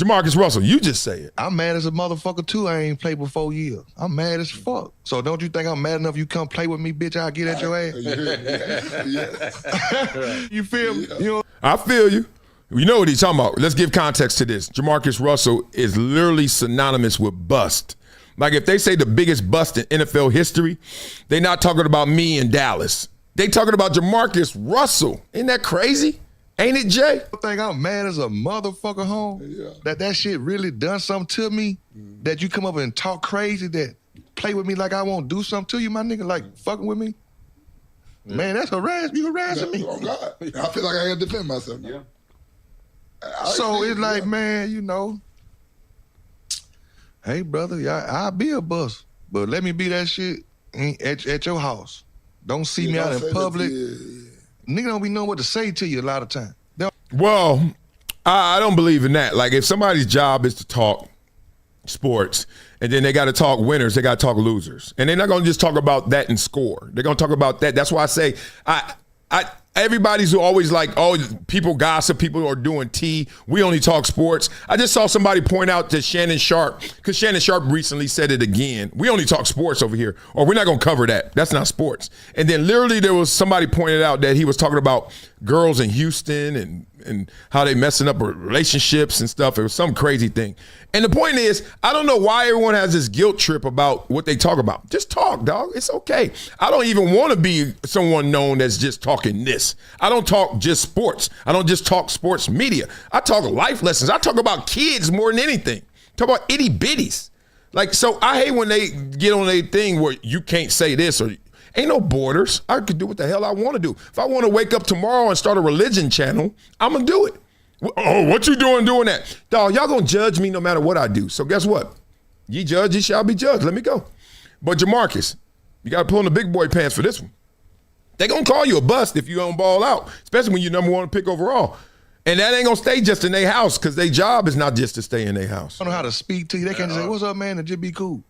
JaMarcus Russell, you just say it. I'm mad as a motherfucker too. I ain't played for 4 years. I'm mad as fuck. So don't you think I'm mad enough you come play with me, bitch, I'll get at your ass? Yeah. You feel me? You know? I feel you. You know what he's talking about. Let's give context to this. JaMarcus Russell is literally synonymous with bust. Like if they say the biggest bust in NFL history, they're not talking about me in Dallas. They talking about JaMarcus Russell. Isn't that crazy? Ain't it, Jay? I think I'm mad as a motherfucker, home. Yeah. That shit really done something to me. That you come up and talk crazy, that play with me like I won't do something to you, my nigga, like fucking with me. Yeah. Man, that's harassment. You harassing me. Oh, God. I feel like I gotta defend myself. Yeah. So it's like, man, you know, hey, brother, I'll be a bus, but let me be that shit at your house. Don't see me out in public. Nigga don't be knowing what to say to you a lot of times. Well, I don't believe in that. Like if somebody's job is to talk sports and then they got to talk winners, they got to talk losers. And they're not going to just talk about that and score. They're going to talk about that. That's why I say everybody's always like, oh, people gossip, people are doing tea. We only talk sports. I just saw somebody point out that Shannon Sharp, because Shannon Sharp recently said it again. We only talk sports over here, or we're not going to cover that. That's not sports. And then literally there was somebody pointed out that he was talking about girls in Houston and how they messing up relationships and stuff. It was some crazy thing. And the point is, I don't know why everyone has this guilt trip about what they talk about. Just talk, dog. It's okay. I don't even want to be someone known as just talking this. I don't talk just sports. I don't just talk sports media. I talk life lessons. I talk about kids more than anything. Talk about itty bitties. Like, so I hate when they get on a thing where you can't say this or ain't no borders. I could do what the hell I want to do. If I want to wake up tomorrow and start a religion channel, I'm going to do it. Oh, what you doing that? Dog, y'all going to judge me no matter what I do. So guess what? Ye judge, ye shall be judged. Let me go. But JaMarcus, you got to pull in the big boy pants for this one. They going to call you a bust if you don't ball out, especially when you're number one pick overall. And that ain't going to stay just in their house because their job is not just to stay in their house. I don't know how to speak to you. They can't just say, what's up, man, and just be cool.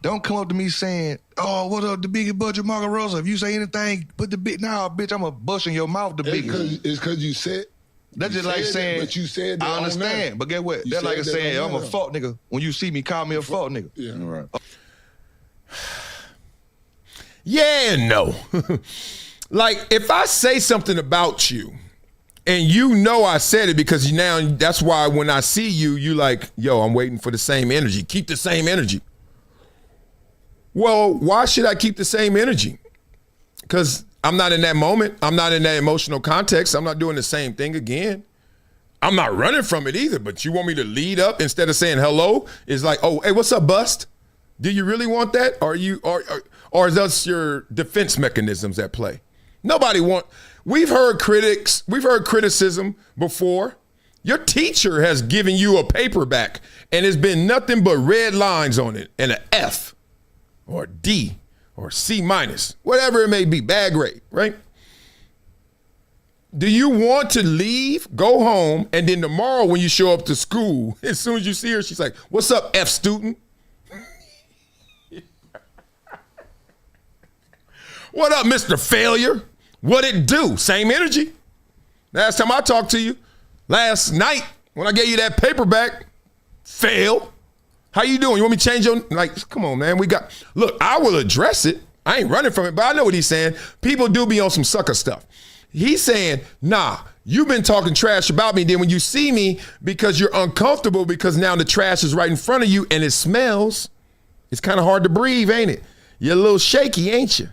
Don't come up to me saying, oh, what up, the biggest budget JaMarcus Russell? If you say anything, put the big, nah, bitch, I'm going to bust in your mouth the biggest. It's because you said. That's just like saying, but you said that I understand, but get what? That's like saying, I'm a fuck nigga. When you see me, call me a fuck nigga. Yeah, right. Yeah and no. Like, if I say something about you, and you know I said it because now that's why when I see you, you like, yo, I'm waiting for the same energy. Keep the same energy. Well, why should I keep the same energy? Because I'm not in that moment. I'm not in that emotional context. I'm not doing the same thing again. I'm not running from it either, but you want me to lead up instead of saying hello? It's like, oh, hey, what's up, bust? Do you really want that? Or is that your defense mechanisms at play? We've heard criticism before. Your teacher has given you a paper back and it's been nothing but red lines on it and an F or D or C minus, whatever it may be, bad grade, right? Do you want to leave, go home, and then tomorrow when you show up to school, as soon as you see her, she's like, what's up, F student? What up, Mr. Failure? What it do? Same energy. Last time I talked to you, last night, when I gave you that paperback, fail. How you doing? You want me to change your, like, come on, man. Look, I will address it. I ain't running from it, but I know what he's saying. People do be on some sucker stuff. He's saying, nah, you've been talking trash about me. Then when you see me, because you're uncomfortable, because now the trash is right in front of you and it smells, it's kind of hard to breathe, ain't it? You're a little shaky, ain't you?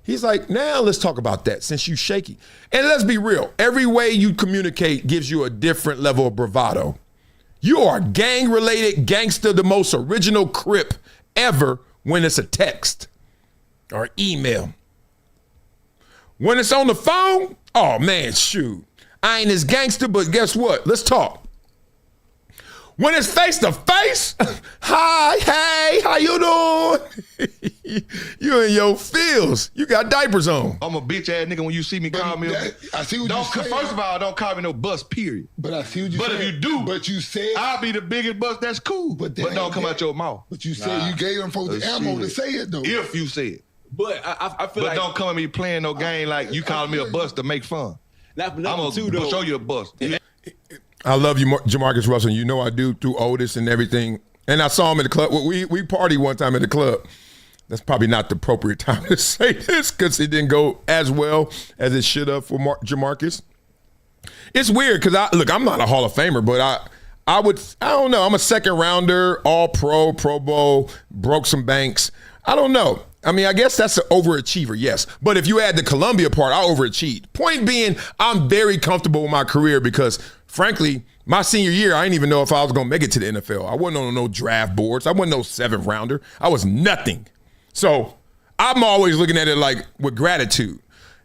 He's like, now let's talk about that since you shaky. And let's be real. Every way you communicate gives you a different level of bravado. You are gang-related gangster, the most original Crip ever when it's a text or email. When it's on the phone, oh man, shoot. I ain't as gangster, but guess what? Let's talk. When it's face to face, hi, hey, how you doing? You in your feels. You got diapers on. I'm a bitch ass nigga when you see me call me. I see what you saying. First of all, don't call me no bust, period. But I see what you saying. But if you do, but you said I'll be the biggest bust, that's cool. But don't come out your mouth. But you said you gave them folks the ammo to say it though. If you say it. But I feel like. But don't come at me playing no game like you calling me a bust to make fun. I'm gonna show you a bust. I love you, JaMarcus Russell. You know I do through Otis and everything. And I saw him in the club. We partied one time in the club. That's probably not the appropriate time to say this because it didn't go as well as it should have for JaMarcus. It's weird because I'm not a Hall of Famer, but I don't know. I'm a second rounder, all pro, Pro Bowl, broke some banks. I don't know. I mean, I guess that's an overachiever, yes. But if you add the Columbia part, I overachieved. Point being, I'm very comfortable with my career because, frankly, my senior year, I didn't even know if I was going to make it to the NFL. I wasn't on no draft boards. I wasn't no seventh rounder. I was nothing. So I'm always looking at it like with gratitude.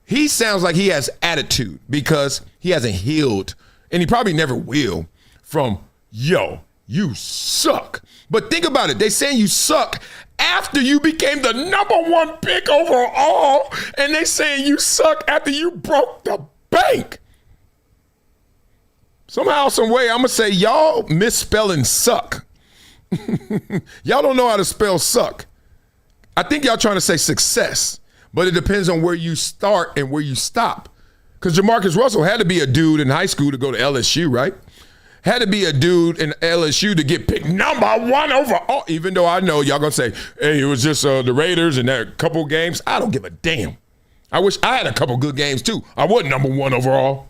He sounds like he has attitude because he hasn't healed, and he probably never will, from, yo, you suck. But think about it. They saying you suck after you became the #1 pick overall, and they saying you suck after you broke the bank. Somehow, some way, I'm going to say y'all misspelling suck. Y'all don't know how to spell suck. I think y'all trying to say success, but it depends on where you start and where you stop. Because JaMarcus Russell had to be a dude in high school to go to LSU, right? Had to be a dude in LSU to get picked #1 overall, even though I know y'all going to say, hey, it was just the Raiders and that couple games. I don't give a damn. I wish I had a couple good games, too. I wasn't #1 overall.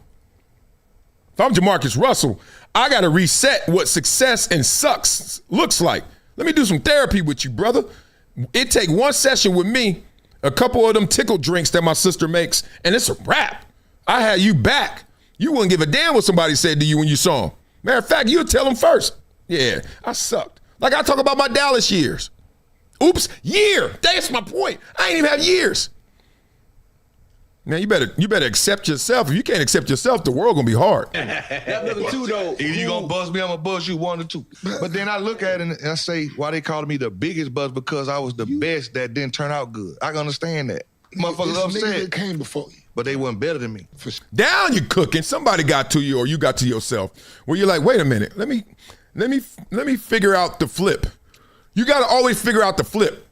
If I'm JaMarcus Russell, I got to reset what success and sucks looks like. Let me do some therapy with you, brother. It take one session with me, a couple of them tickle drinks that my sister makes, and it's a wrap. I had you back. You wouldn't give a damn what somebody said to you when you saw him. Matter of fact, you'll tell them first. Yeah, I sucked. Like I talk about my Dallas years. Oops, year. That's my point. I ain't even have years. Now you better accept yourself. If you can't accept yourself, the world gonna be hard. That number 2 though. Either you gonna buzz me, I'm gonna buzz you 1 or 2. But then I look at it and I say, why they calling me the biggest buzz? Because I was the best that didn't turn out good. I can understand that. Motherfuckers upset. That came before you. But they weren't better than me. Down you cooking. Somebody got to you or you got to yourself. Where you're like, wait a minute. Let me figure out the flip. You got to always figure out the flip.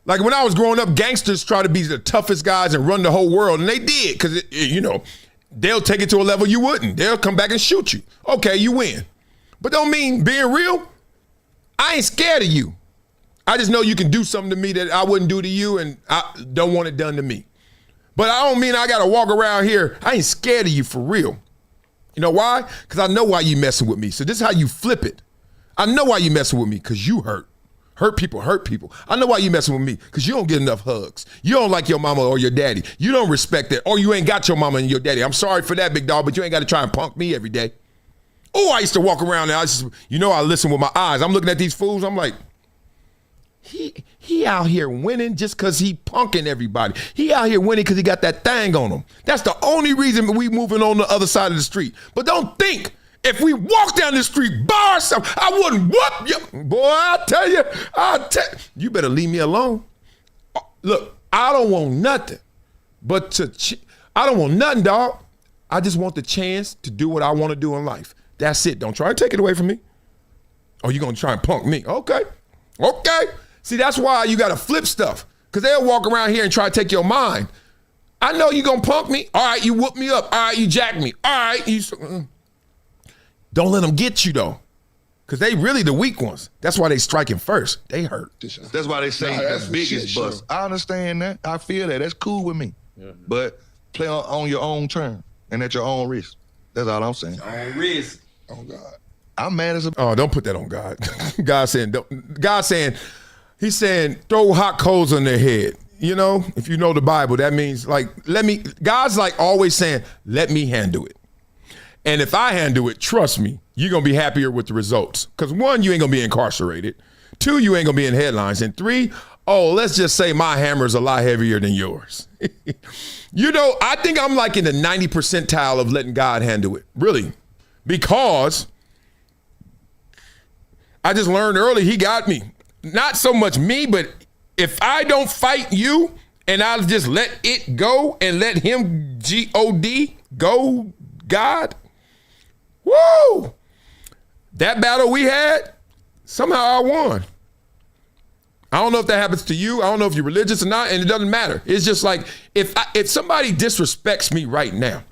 Like when I was growing up, gangsters try to be the toughest guys and run the whole world, and they did because, they'll take it to a level you wouldn't. They'll come back and shoot you. Okay, you win. But don't mean being real, I ain't scared of you. I just know you can do something to me that I wouldn't do to you, and I don't want it done to me. But I don't mean I got to walk around here. I ain't scared of you for real. You know why? Because I know why you messing with me. So this is how you flip it. I know why you messing with me, because you hurt. Hurt people. I know why you messing with me, because you don't get enough hugs. You don't like your mama or your daddy. You don't respect that, or you ain't got your mama and your daddy. I'm sorry for that, big dog, but you ain't got to try and punk me every day. Oh, I used to walk around and I listen with my eyes. I'm looking at these fools. I'm like, he out here winning just because he punking everybody. He out here winning because he got that thing on him. That's the only reason we moving on the other side of the street. But don't think if we walk down the street by ourselves, I wouldn't whoop you. Boy, I tell you, you better leave me alone. Look, I don't want nothing, I don't want nothing, dog. I just want the chance to do what I want to do in life. That's it. Don't try to take it away from me. Oh, you going to try and punk me? Okay. See, that's why you got to flip stuff, because they'll walk around here and try to take your mind. I know you going to punk me. All right, you whoop me up. All right, you jack me. All right, you... Don't let them get you, though, because they really the weak ones. That's why they striking first. They hurt. That's why they say the biggest bust. I understand that. I feel that. That's cool with me. Yeah. But play on your own term and at your own risk. That's all I'm saying. Own risk. Oh, God. I'm mad as a... Oh, don't put that on God. He's saying throw hot coals on their head. You know, if you know the Bible, that means God's like always saying, let me handle it. And if I handle it, trust me, you're going to be happier with the results. Because 1, you ain't going to be incarcerated. 2, you ain't going to be in headlines. And 3, let's just say my hammer is a lot heavier than yours. I think I'm like in the 90th percentile of letting God handle it, really. Because I just learned early he got me. Not so much me, but if I don't fight you and I'll just let it go and let him G-O-D, go, God, woo! That battle we had, somehow I won. I don't know if that happens to you. I don't know if you're religious or not, and it doesn't matter. It's just like if somebody disrespects me right now,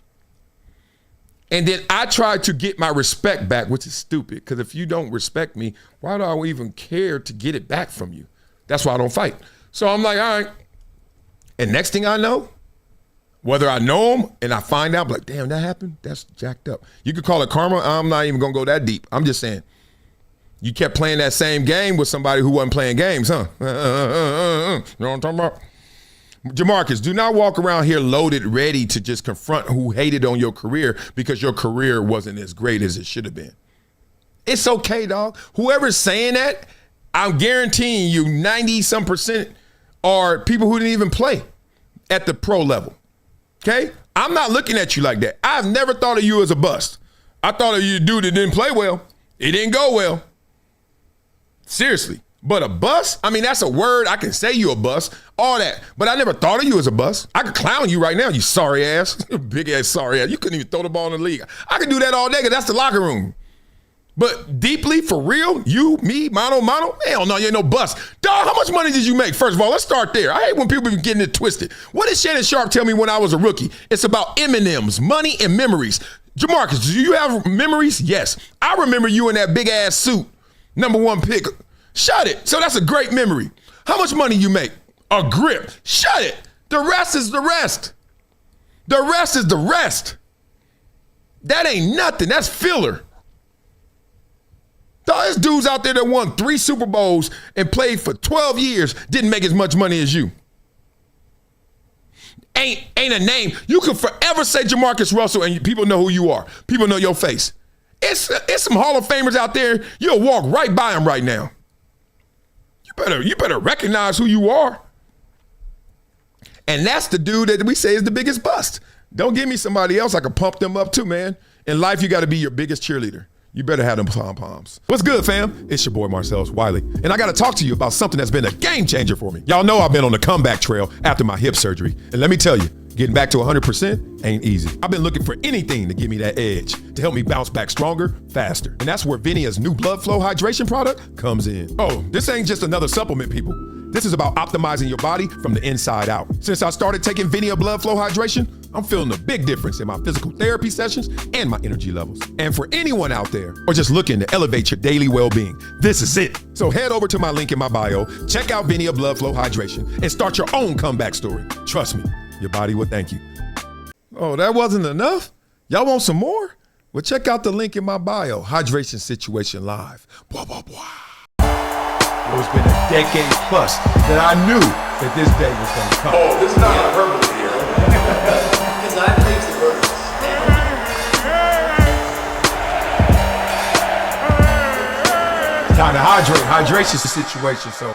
And then I try to get my respect back, which is stupid, because if you don't respect me, why do I even care to get it back from you? That's why I don't fight. So I'm like, all right. And next thing I know, whether I know them and I find out, like, damn, that happened, that's jacked up. You could call it karma. I'm not even going to go that deep. I'm just saying, you kept playing that same game with somebody who wasn't playing games, huh? You know what I'm talking about? JaMarcus, do not walk around here loaded, ready to just confront who hated on your career because your career wasn't as great as it should have been. It's okay, dog. Whoever's saying that, I'm guaranteeing you 90-some% are people who didn't even play at the pro level. Okay? I'm not looking at you like that. I've never thought of you as a bust. I thought of you a dude that didn't play well. It didn't go well. Seriously. But a bust? I mean, that's a word. I can say you a bust, all that. But I never thought of you as a bust. I could clown you right now, you sorry ass. Big ass sorry ass. You couldn't even throw the ball in the league. I could do that all day because that's the locker room. But deeply, for real, you, me, mano, hell no, you ain't no bust. Dog, how much money did you make? First of all, let's start there. I hate when people be getting it twisted. What did Shannon Sharp tell me when I was a rookie? It's about M&Ms, money and memories. JaMarcus, do you have memories? Yes. I remember you in that big ass suit, #1 pick. Shut it. So that's a great memory. How much money you make? A grip. Shut it. The rest is the rest. The rest is the rest. That ain't nothing. That's filler. There's dudes out there that won 3 Super Bowls and played for 12 years, didn't make as much money as you. Ain't a name. You can forever say JaMarcus Russell and people know who you are. People know your face. It's some Hall of Famers out there. You'll walk right by them right now. You better recognize who you are. And that's the dude that we say is the biggest bust. Don't give me somebody else. I can pump them up too, man. In life, you got to be your biggest cheerleader. You better have them pom-poms. What's good, fam? It's your boy, Marcellus Wiley. And I got to talk to you about something that's been a game changer for me. Y'all know I've been on the comeback trail after my hip surgery. And let me tell you, getting back to 100% ain't easy. I've been looking for anything to give me that edge, to help me bounce back stronger, faster. And that's where VINIA's new blood flow hydration product comes in. Oh, this ain't just another supplement, people. This is about optimizing your body from the inside out. Since I started taking VINIA blood flow hydration, I'm feeling a big difference in my physical therapy sessions and my energy levels. And for anyone out there, or just looking to elevate your daily well-being, this is it. So head over to my link in my bio, check out VINIA blood flow hydration, and start your own comeback story. Trust me, your body will thank you. Oh, that wasn't enough? Y'all want some more? Well, check out the link in my bio, Hydration Situation Live. Blah, blah, blah. It's been a decade plus that I knew that this day was going to come. Oh, this is not hyperbole here. Because I think the verse. Time to hydrate. Hydration situation, so.